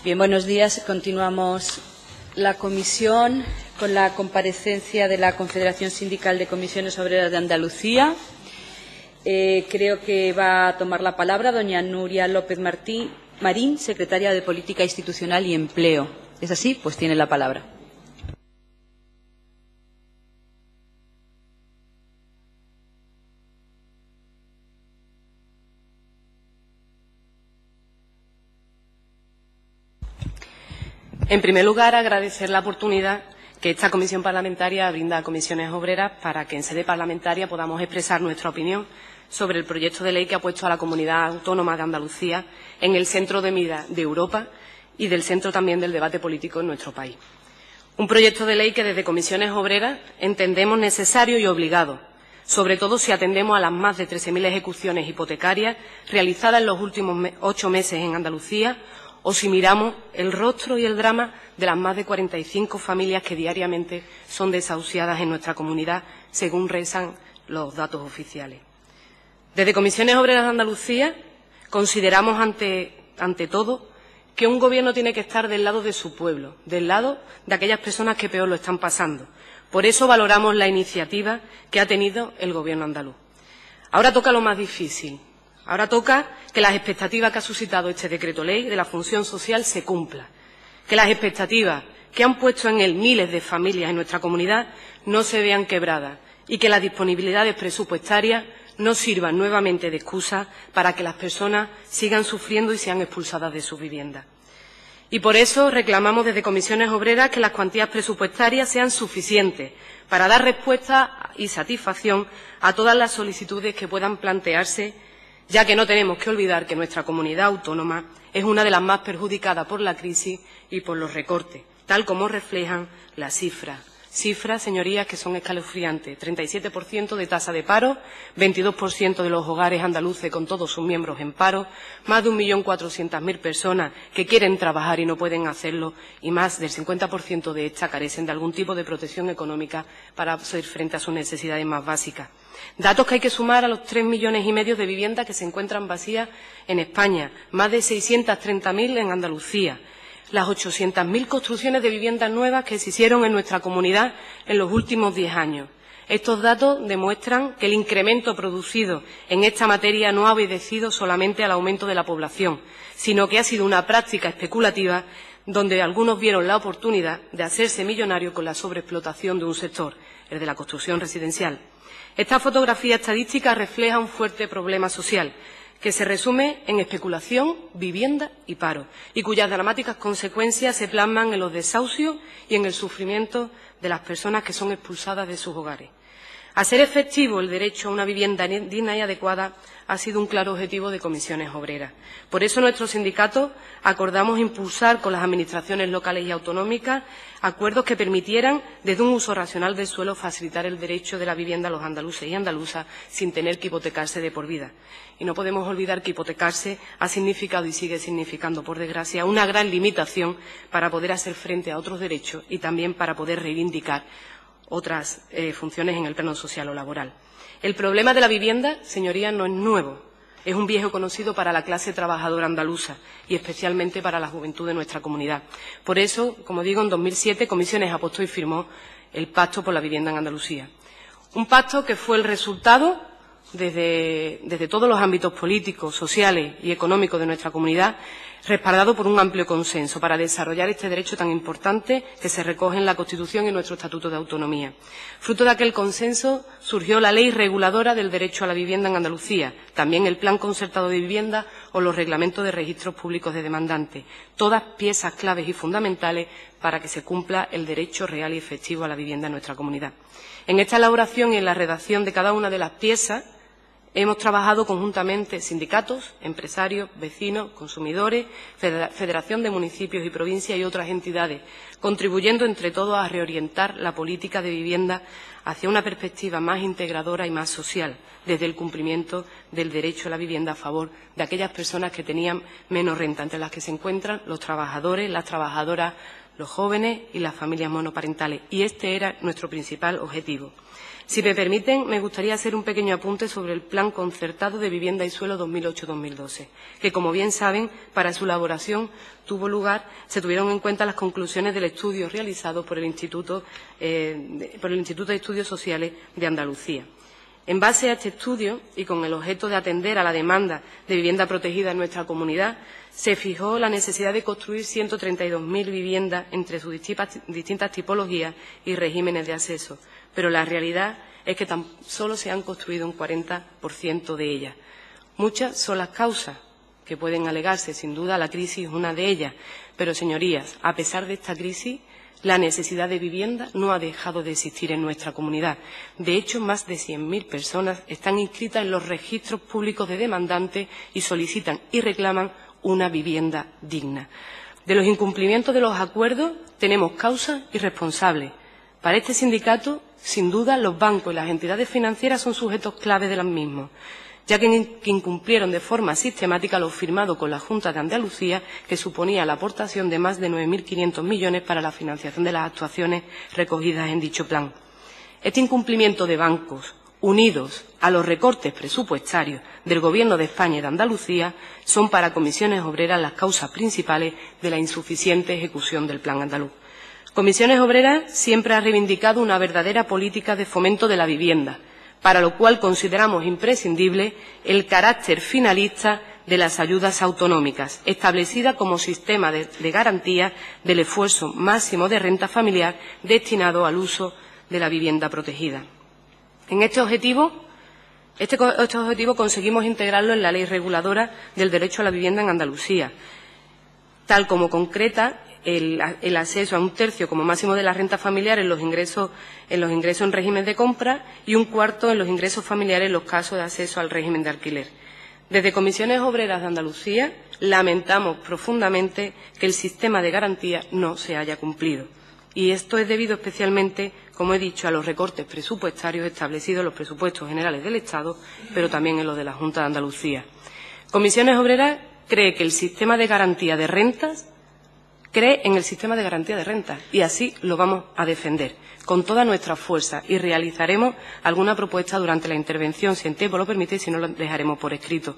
Bien, buenos días. Continuamos la comisión con la comparecencia de la Confederación Sindical de Comisiones Obreras de Andalucía. Creo que va a tomar la palabra doña Nuria López Marín, secretaria de Política Institucional y Empleo. ¿Es así? Pues tiene la palabra. En primer lugar, agradecer la oportunidad que esta comisión parlamentaria brinda a comisiones obreras para que en sede parlamentaria podamos expresar nuestra opinión sobre el proyecto de ley que ha puesto a la Comunidad Autónoma de Andalucía en el centro de mira de Europa y del centro también del debate político en nuestro país. Un proyecto de ley que desde comisiones obreras entendemos necesario y obligado, sobre todo si atendemos a las más de 13.000 ejecuciones hipotecarias realizadas en los últimos 8 meses en Andalucía, o si miramos el rostro y el drama de las más de 45 familias que diariamente son desahuciadas en nuestra comunidad, según rezan los datos oficiales. Desde Comisiones Obreras de Andalucía consideramos ante todo que un Gobierno tiene que estar del lado de su pueblo, del lado de aquellas personas que peor lo están pasando. Por eso valoramos la iniciativa que ha tenido el Gobierno andaluz. Ahora toca lo más difícil. Ahora toca que las expectativas que ha suscitado este decreto ley de la función social se cumplan, que las expectativas que han puesto en él miles de familias en nuestra comunidad no se vean quebradas y que las disponibilidades presupuestarias no sirvan nuevamente de excusa para que las personas sigan sufriendo y sean expulsadas de sus viviendas. Y por eso reclamamos desde Comisiones Obreras que las cuantías presupuestarias sean suficientes para dar respuesta y satisfacción a todas las solicitudes que puedan plantearse, ya que no tenemos que olvidar que nuestra comunidad autónoma es una de las más perjudicadas por la crisis y por los recortes, tal como reflejan las cifras. Cifras, señorías, que son escalofriantes. 37% de tasa de paro, 22% de los hogares andaluces con todos sus miembros en paro, más de 1.400.000 personas que quieren trabajar y no pueden hacerlo, y más del 50% de estas carecen de algún tipo de protección económica para hacer frente a sus necesidades más básicas. Datos que hay que sumar a los 3,5 millones de viviendas que se encuentran vacías en España, más de 630.000 en Andalucía, las 800.000 construcciones de viviendas nuevas que se hicieron en nuestra comunidad en los últimos 10 años. Estos datos demuestran que el incremento producido en esta materia no ha obedecido solamente al aumento de la población, sino que ha sido una práctica especulativa donde algunos vieron la oportunidad de hacerse millonarios con la sobreexplotación de un sector, el de la construcción residencial. Esta fotografía estadística refleja un fuerte problema social que se resume en especulación, vivienda y paro, y cuyas dramáticas consecuencias se plasman en los desahucios y en el sufrimiento de las personas que son expulsadas de sus hogares. A ser efectivo el derecho a una vivienda digna y adecuada ha sido un claro objetivo de Comisiones Obreras. Por eso nuestros sindicatos acordamos impulsar con las administraciones locales y autonómicas acuerdos que permitieran, desde un uso racional del suelo, facilitar el derecho de la vivienda a los andaluces y andaluzas sin tener que hipotecarse de por vida. Y no podemos olvidar que hipotecarse ha significado y sigue significando, por desgracia, una gran limitación para poder hacer frente a otros derechos y también para poder reivindicar otras funciones en el plano social o laboral. El problema de la vivienda, señorías, no es nuevo. Es un viejo conocido para la clase trabajadora andaluza y especialmente para la juventud de nuestra comunidad. Por eso, como digo, en 2007 Comisiones apostó y firmó el Pacto por la Vivienda en Andalucía. Un pacto que fue el resultado desde todos los ámbitos políticos, sociales y económicos de nuestra comunidad, respaldado por un amplio consenso para desarrollar este derecho tan importante que se recoge en la Constitución y en nuestro Estatuto de Autonomía. Fruto de aquel consenso surgió la Ley Reguladora del Derecho a la Vivienda en Andalucía, también el Plan Concertado de Vivienda o los Reglamentos de Registros Públicos de Demandantes, todas piezas claves y fundamentales para que se cumpla el derecho real y efectivo a la vivienda en nuestra comunidad. En esta elaboración y en la redacción de cada una de las piezas hemos trabajado conjuntamente sindicatos, empresarios, vecinos, consumidores, Federación de Municipios y Provincias y otras entidades, contribuyendo entre todos a reorientar la política de vivienda hacia una perspectiva más integradora y más social, desde el cumplimiento del derecho a la vivienda a favor de aquellas personas que tenían menos renta, entre las que se encuentran los trabajadores, las trabajadoras, los jóvenes y las familias monoparentales. Y este era nuestro principal objetivo. Si me permiten, me gustaría hacer un pequeño apunte sobre el Plan Concertado de Vivienda y Suelo 2008-2012, que, como bien saben, para su elaboración se tuvieron en cuenta las conclusiones del estudio realizado por el Instituto de Estudios Sociales de Andalucía. En base a este estudio, y con el objeto de atender a la demanda de vivienda protegida en nuestra comunidad, se fijó la necesidad de construir 132.000 viviendas entre sus distintas tipologías y regímenes de acceso, pero la realidad es que tan solo se han construido un 40% de ellas. Muchas son las causas que pueden alegarse, sin duda la crisis es una de ellas, pero, señorías, a pesar de esta crisis, la necesidad de vivienda no ha dejado de existir en nuestra comunidad. De hecho, más de 100.000 personas están inscritas en los registros públicos de demandantes y solicitan y reclaman una vivienda digna. De los incumplimientos de los acuerdos tenemos causas y responsables. Para este sindicato, sin duda, los bancos y las entidades financieras son sujetos clave de los mismos, ya que incumplieron de forma sistemática lo firmado con la Junta de Andalucía, que suponía la aportación de más de 9.500 millones para la financiación de las actuaciones recogidas en dicho plan. Este incumplimiento de bancos, unidos a los recortes presupuestarios del Gobierno de España y de Andalucía, son para Comisiones Obreras las causas principales de la insuficiente ejecución del Plan andaluz. Comisiones Obreras siempre ha reivindicado una verdadera política de fomento de la vivienda, para lo cual consideramos imprescindible el carácter finalista de las ayudas autonómicas, establecida como sistema de garantía del esfuerzo máximo de renta familiar destinado al uso de la vivienda protegida. Este objetivo conseguimos integrarlo en la Ley Reguladora del Derecho a la Vivienda en Andalucía, tal como concreta el acceso a 1/3 como máximo de la renta familiar en los ingresos en régimen de compra y 1/4 en los ingresos familiares en los casos de acceso al régimen de alquiler. Desde Comisiones Obreras de Andalucía lamentamos profundamente que el sistema de garantía no se haya cumplido. Y esto es debido especialmente, como he dicho, a los recortes presupuestarios establecidos en los presupuestos generales del Estado, pero también en los de la Junta de Andalucía. Comisiones Obreras cree en el sistema de garantía de rentas y así lo vamos a defender con toda nuestra fuerza y realizaremos alguna propuesta durante la intervención, si el tiempo lo permite, y si no lo dejaremos por escrito.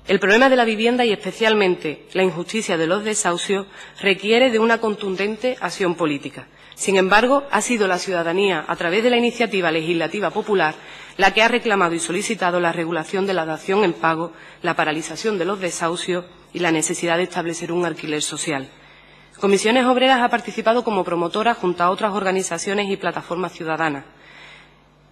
El problema de la vivienda y especialmente la injusticia de los desahucios requiere de una contundente acción política. Sin embargo, ha sido la ciudadanía, a través de la iniciativa legislativa popular, la que ha reclamado y solicitado la regulación de la dación en pago, la paralización de los desahucios y la necesidad de establecer un alquiler social. Comisiones Obreras ha participado como promotora junto a otras organizaciones y plataformas ciudadanas.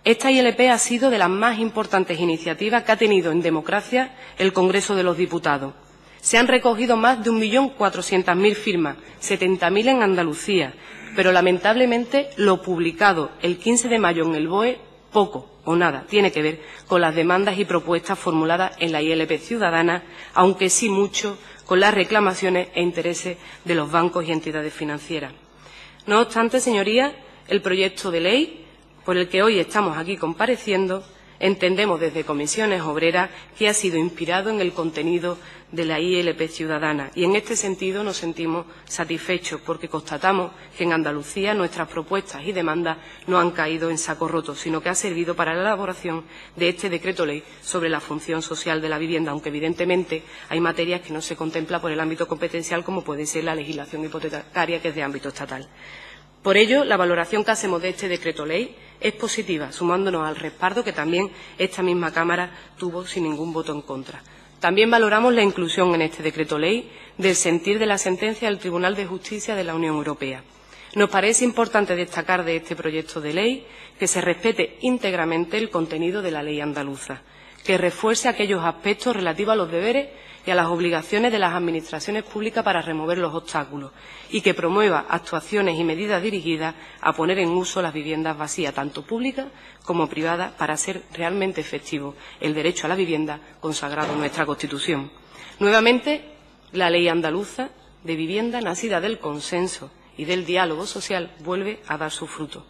Esta ILP ha sido de las más importantes iniciativas que ha tenido en democracia el Congreso de los Diputados. Se han recogido más de 1.400.000 firmas, 70.000 en Andalucía, pero lamentablemente lo publicado el 15 de mayo en el BOE poco o nada tiene que ver con las demandas y propuestas formuladas en la ILP ciudadana, aunque sí mucho con las reclamaciones e intereses de los bancos y entidades financieras. No obstante, señorías, el proyecto de ley por el que hoy estamos aquí compareciendo, entendemos desde Comisiones Obreras que ha sido inspirado en el contenido de la ILP ciudadana y en este sentido nos sentimos satisfechos porque constatamos que en Andalucía nuestras propuestas y demandas no han caído en saco roto, sino que ha servido para la elaboración de este decreto ley sobre la función social de la vivienda, aunque evidentemente hay materias que no se contempla por el ámbito competencial como puede ser la legislación hipotecaria, que es de ámbito estatal. Por ello, la valoración que hacemos de este decreto ley es positiva, sumándonos al respaldo que también esta misma Cámara tuvo sin ningún voto en contra. También valoramos la inclusión en este decreto ley del sentir de la sentencia del Tribunal de Justicia de la Unión Europea. Nos parece importante destacar de este proyecto de ley que se respete íntegramente el contenido de la ley andaluza, que refuerce aquellos aspectos relativos a los deberes y a las obligaciones de las administraciones públicas para remover los obstáculos y que promueva actuaciones y medidas dirigidas a poner en uso las viviendas vacías, tanto públicas como privadas, para hacer realmente efectivo el derecho a la vivienda consagrado en nuestra Constitución. Nuevamente, la ley andaluza de vivienda, nacida del consenso y del diálogo social, vuelve a dar su fruto.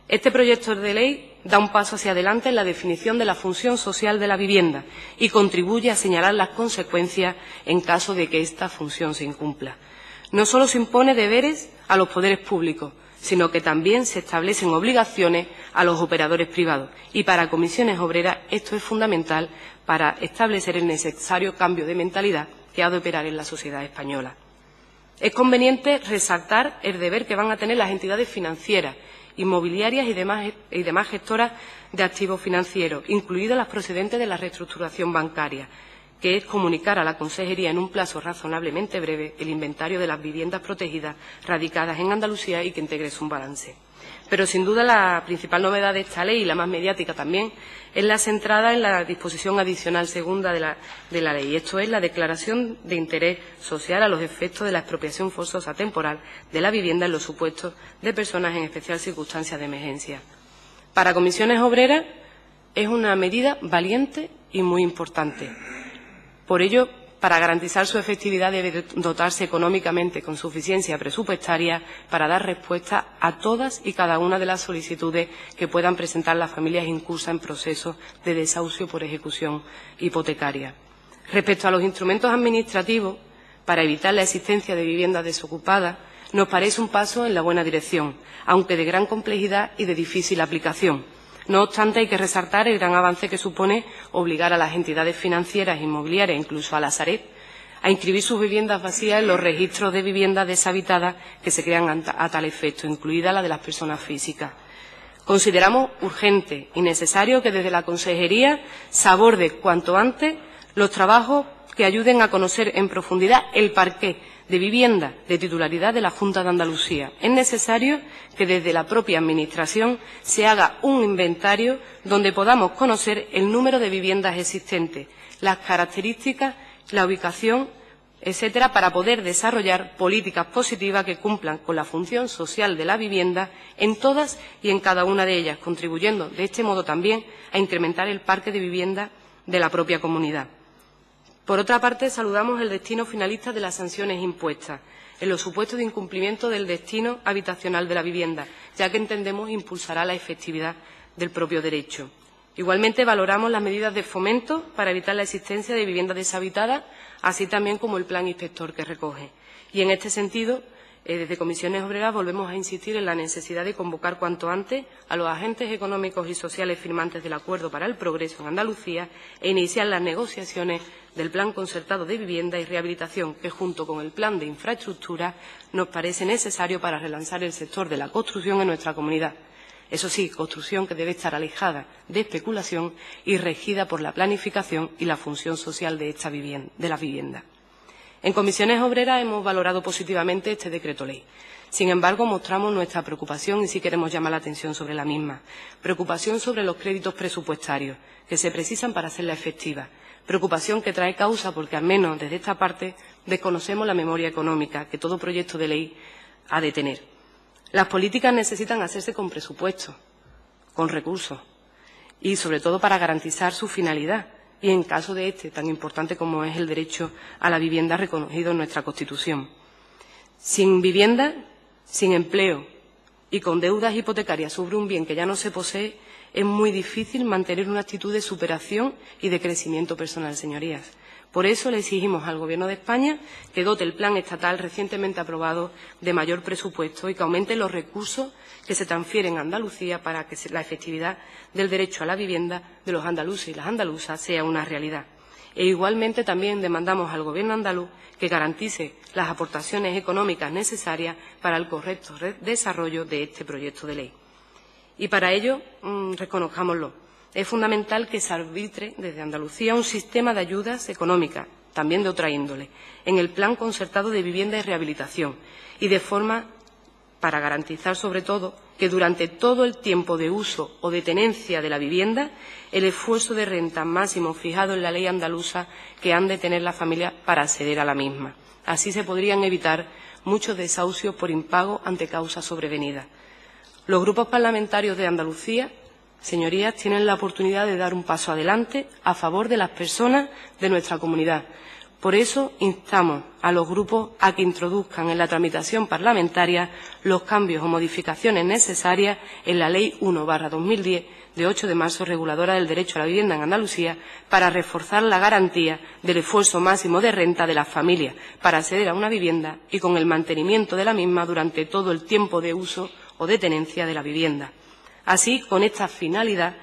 Este proyecto de ley da un paso hacia adelante en la definición de la función social de la vivienda y contribuye a señalar las consecuencias en caso de que esta función se incumpla. No solo se impone deberes a los poderes públicos, sino que también se establecen obligaciones a los operadores privados. Y para Comisiones Obreras esto es fundamental para establecer el necesario cambio de mentalidad que ha de operar en la sociedad española. Es conveniente resaltar el deber que van a tener las entidades financieras, inmobiliarias y demás gestoras de activos financieros, incluidas las procedentes de la reestructuración bancaria, que es comunicar a la Consejería en un plazo razonablemente breve el inventario de las viviendas protegidas radicadas en Andalucía y que integre su balance. Pero, sin duda, la principal novedad de esta ley, y la más mediática también, es la centrada en la disposición adicional segunda de la ley. Esto es la declaración de interés social a los efectos de la expropiación forzosa temporal de la vivienda en los supuestos de personas en especial circunstancias de emergencia. Para Comisiones Obreras es una medida valiente y muy importante. Por ello, para garantizar su efectividad debe dotarse económicamente con suficiencia presupuestaria para dar respuesta a todas y cada una de las solicitudes que puedan presentar las familias incursas en procesos de desahucio por ejecución hipotecaria. Respecto a los instrumentos administrativos, para evitar la existencia de viviendas desocupadas, nos parece un paso en la buena dirección, aunque de gran complejidad y de difícil aplicación. No obstante, hay que resaltar el gran avance que supone obligar a las entidades financieras, inmobiliarias, incluso a la Sareb, a inscribir sus viviendas vacías en los registros de viviendas deshabitadas que se crean a tal efecto, incluida la de las personas físicas. Consideramos urgente y necesario que desde la Consejería se aborde cuanto antes los trabajos que ayuden a conocer en profundidad el parqué de vivienda de titularidad de la Junta de Andalucía. Es necesario que desde la propia Administración se haga un inventario donde podamos conocer el número de viviendas existentes, las características, la ubicación, etcétera, para poder desarrollar políticas positivas que cumplan con la función social de la vivienda en todas y en cada una de ellas, contribuyendo de este modo también a incrementar el parque de vivienda de la propia comunidad. Por otra parte, saludamos el destino finalista de las sanciones impuestas en los supuestos de incumplimiento del destino habitacional de la vivienda, ya que entendemos impulsará la efectividad del propio derecho. Igualmente, valoramos las medidas de fomento para evitar la existencia de viviendas deshabitadas, así también como el plan inspector que recoge. Y en este sentido, desde Comisiones Obreras volvemos a insistir en la necesidad de convocar cuanto antes a los agentes económicos y sociales firmantes del Acuerdo para el Progreso en Andalucía e iniciar las negociaciones del Plan Concertado de Vivienda y Rehabilitación, que junto con el Plan de Infraestructura nos parece necesario para relanzar el sector de la construcción en nuestra comunidad. Eso sí, construcción que debe estar alejada de especulación y regida por la planificación y la función social de la vivienda. En Comisiones Obreras hemos valorado positivamente este decreto ley. Sin embargo, mostramos nuestra preocupación y sí queremos llamar la atención sobre la misma. Preocupación sobre los créditos presupuestarios que se precisan para hacerla efectiva. Preocupación que trae causa porque, al menos desde esta parte, desconocemos la memoria económica que todo proyecto de ley ha de tener. Las políticas necesitan hacerse con presupuesto, con recursos y, sobre todo, para garantizar su finalidad. Y en caso de tan importante como es el derecho a la vivienda reconocido en nuestra Constitución. Sin vivienda, sin empleo y con deudas hipotecarias sobre un bien que ya no se posee, es muy difícil mantener una actitud de superación y de crecimiento personal, señorías. Por eso le exigimos al Gobierno de España que dote el plan estatal recientemente aprobado de mayor presupuesto y que aumente los recursos que se transfieren a Andalucía para que la efectividad del derecho a la vivienda de los andaluces y las andaluzas sea una realidad. E igualmente también demandamos al Gobierno andaluz que garantice las aportaciones económicas necesarias para el correcto desarrollo de este proyecto de ley. Y para ello, reconozcámoslo, es fundamental que se arbitre desde Andalucía un sistema de ayudas económicas, también de otra índole, en el Plan Concertado de Vivienda y Rehabilitación, y de forma para garantizar, sobre todo, que durante todo el tiempo de uso o de tenencia de la vivienda, el esfuerzo de renta máximo fijado en la ley andaluza que han de tener las familias para acceder a la misma. Así se podrían evitar muchos desahucios por impago ante causas sobrevenidas. Los grupos parlamentarios de Andalucía, señorías, tienen la oportunidad de dar un paso adelante a favor de las personas de nuestra comunidad. Por eso instamos a los grupos a que introduzcan en la tramitación parlamentaria los cambios o modificaciones necesarias en la Ley 1/2010 de 8 de marzo reguladora del derecho a la vivienda en Andalucía para reforzar la garantía del esfuerzo máximo de renta de las familias para acceder a una vivienda y con el mantenimiento de la misma durante todo el tiempo de uso o de tenencia de la vivienda. Así, con esta finalidad,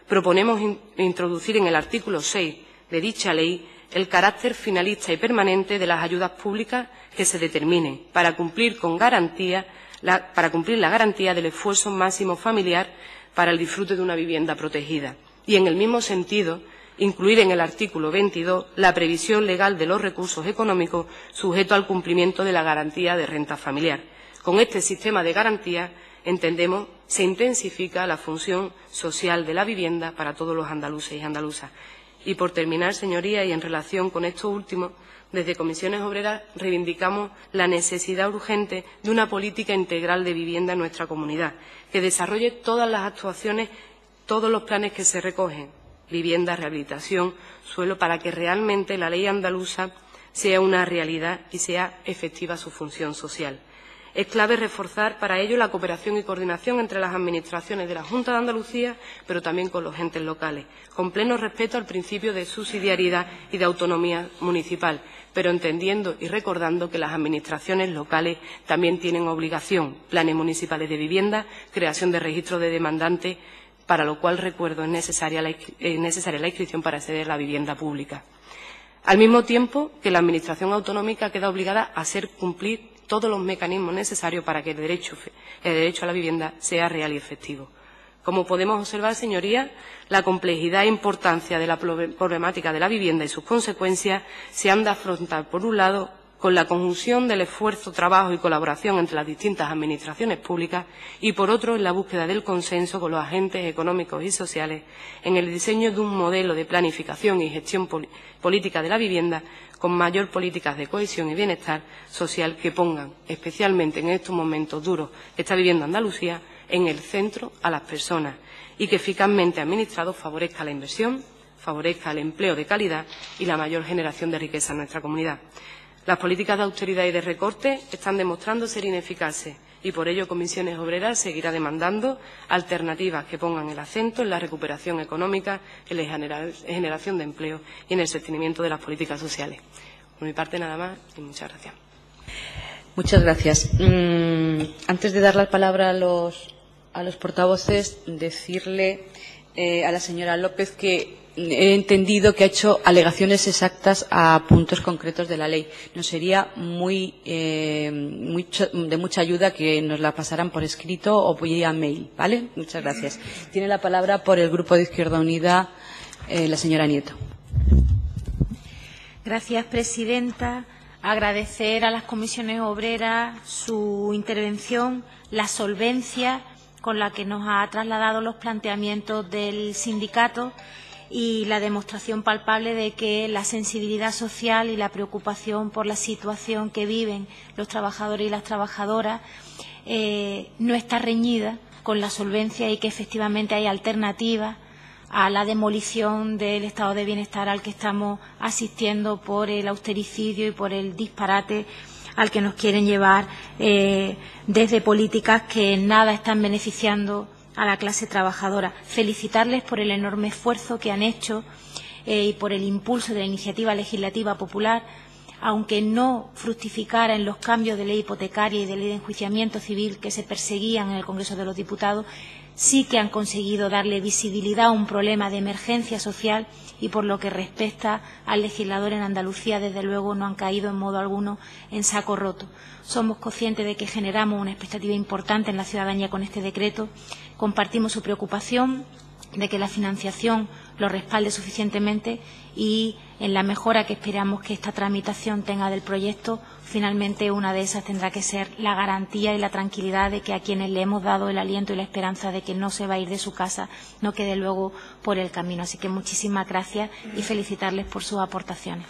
proponemos introducir en el artículo 6 de dicha ley el carácter finalista y permanente de las ayudas públicas que se determinen para cumplir la garantía del esfuerzo máximo familiar para el disfrute de una vivienda protegida. Y, en el mismo sentido, incluir en el artículo 22 la previsión legal de los recursos económicos sujetos al cumplimiento de la garantía de renta familiar. Con este sistema de garantía, entendemos, se intensifica la función social de la vivienda para todos los andaluces y andaluzas. Y, por terminar, señorías, y en relación con esto último, desde Comisiones Obreras reivindicamos la necesidad urgente de una política integral de vivienda en nuestra comunidad, que desarrolle todas las actuaciones, todos los planes que se recogen, vivienda, rehabilitación, suelo, para que realmente la ley andaluza sea una realidad y sea efectiva su función social. Es clave reforzar para ello la cooperación y coordinación entre las administraciones de la Junta de Andalucía, pero también con los entes locales, con pleno respeto al principio de subsidiariedad y de autonomía municipal, pero entendiendo y recordando que las administraciones locales también tienen obligación, planes municipales de vivienda, creación de registros de demandantes, para lo cual, recuerdo, es necesaria la inscripción para acceder a la vivienda pública. Al mismo tiempo que la Administración autonómica queda obligada a hacer cumplir todos los mecanismos necesarios para que el derecho a la vivienda sea real y efectivo. Como podemos observar, señorías, la complejidad e importancia de la problemática de la vivienda y sus consecuencias se han de afrontar, por un lado, con la conjunción del esfuerzo, trabajo y colaboración entre las distintas administraciones públicas y, por otro, en la búsqueda del consenso con los agentes económicos y sociales en el diseño de un modelo de planificación y gestión política de la vivienda con mayor políticas de cohesión y bienestar social que pongan, especialmente en estos momentos duros que está viviendo Andalucía, en el centro a las personas y que eficazmente administrado favorezca la inversión, favorezca el empleo de calidad y la mayor generación de riqueza en nuestra comunidad. Las políticas de austeridad y de recorte están demostrando ser ineficaces y por ello Comisiones Obreras seguirá demandando alternativas que pongan el acento en la recuperación económica, en la generación de empleo y en el sostenimiento de las políticas sociales. Por mi parte nada más y muchas gracias. Muchas gracias. Antes de dar la palabra a los portavoces, decirle a la señora López que he entendido que ha hecho alegaciones exactas a puntos concretos de la ley. Nos sería de mucha ayuda que nos la pasaran por escrito o vía mail, ¿vale? Muchas gracias. Tiene la palabra por el Grupo de Izquierda Unida la señora Nieto. Gracias, presidenta. Agradecer a las comisiones obreras su intervención, la solvencia con la que nos ha trasladado los planteamientos del sindicato y la demostración palpable de que la sensibilidad social y la preocupación por la situación que viven los trabajadores y las trabajadoras no está reñida con la solvencia y que efectivamente hay alternativas a la demolición del estado de bienestar al que estamos asistiendo por el austericidio y por el disparate al que nos quieren llevar desde políticas que en nada están beneficiando a la clase trabajadora. Felicitarles por el enorme esfuerzo que han hecho y por el impulso de la iniciativa legislativa popular, aunque no fructificara en los cambios de ley hipotecaria y de ley de enjuiciamiento civil que se perseguían en el Congreso de los Diputados, sí que han conseguido darle visibilidad a un problema de emergencia social y por lo que respecta al legislador en Andalucía, desde luego no han caído en modo alguno en saco roto. Somos conscientes de que generamos una expectativa importante en la ciudadanía con este decreto. Compartimos su preocupación de que la financiación lo respalde suficientemente y en la mejora que esperamos que esta tramitación tenga del proyecto, finalmente una de esas tendrá que ser la garantía y la tranquilidad de que a quienes le hemos dado el aliento y la esperanza de que no se va a ir de su casa no quede luego por el camino. Así que muchísimas gracias y felicitarles por sus aportaciones.